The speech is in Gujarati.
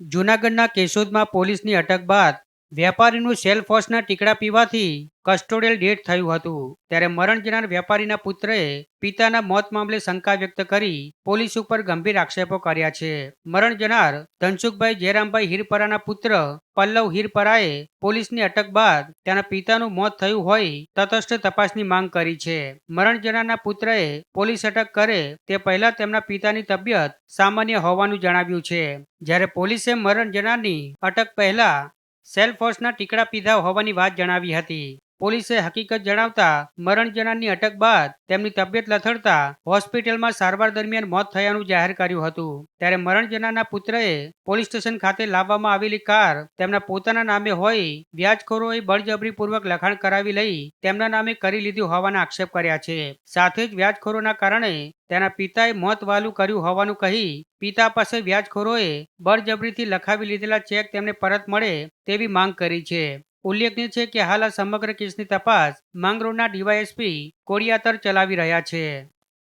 જૂનાગઢના કેશોદમાં પોલીસની અટક બાદ વેપારીનું સેલ્ફોસના ટીકડા પીવાથી કસ્ટોડિયલ ડેથ થયું હતું. ત્યારે મરણ જનાર વેપારીના પુત્રએ પિતાના મોત મામલે શંકા વ્યક્ત કરી પોલીસ ઉપર ગંભીર આક્ષેપો કર્યા છે. મરણ જનાર ધનસુખભાઈ જયરામભાઈ હિરપરાના પુત્ર પલ્લવ હિરપરાએ પોલીસની અટક બાદ તેના પિતાનું મોત થયું હોય તટસ્થ તપાસની માંગ કરી છે. મરણ જનારના પુત્રએ પોલીસ અટક કરે તે પહેલા તેમના પિતાની તબિયત સામાન્ય હોવાનું જણાવ્યું છે. જ્યારે પોલીસે મરણ જનારની અટક પહેલા સેલ્ફોસના ટીકડા પીધા હોવાની વાત જણાવી હતી. પોલીસે હકીકત જણાવતા મરણ જનારની અટક બાદ તેમની તબિયત લથડતા હોસ્પિટલમાં સારવાર દરમિયાન મોત થયાનું જાહેર કર્યું હતું. ત્યારે મરણ જનારના પુત્રએ પોલીસ સ્ટેશન ખાતે લાવવામાં આવેલી કાર તેમના પોતાના નામે હોય વ્યાજખોરોએ બળજબરીપૂર્વક લખાણ કરાવી લઈ તેમના નામે કરી લીધી હોવાના આક્ષેપ કર્યા છે. સાથે જ વ્યાજખોરોના કારણે તેના પિતાએ મોત વહાલું કર્યું હોવાનું કહી પિતા પાસે વ્યાજખોરોએ બળજબરીથી લખાવી લીધેલા ચેક તેમને પરત મળે તેવી માંગ કરી છે. ઉલ્લેખનીય છે કે હાલ આ સમગ્ર કેસની તપાસ માંગરોળના ડીવાયએસપી કોડિયાતર ચલાવી રહ્યા છે.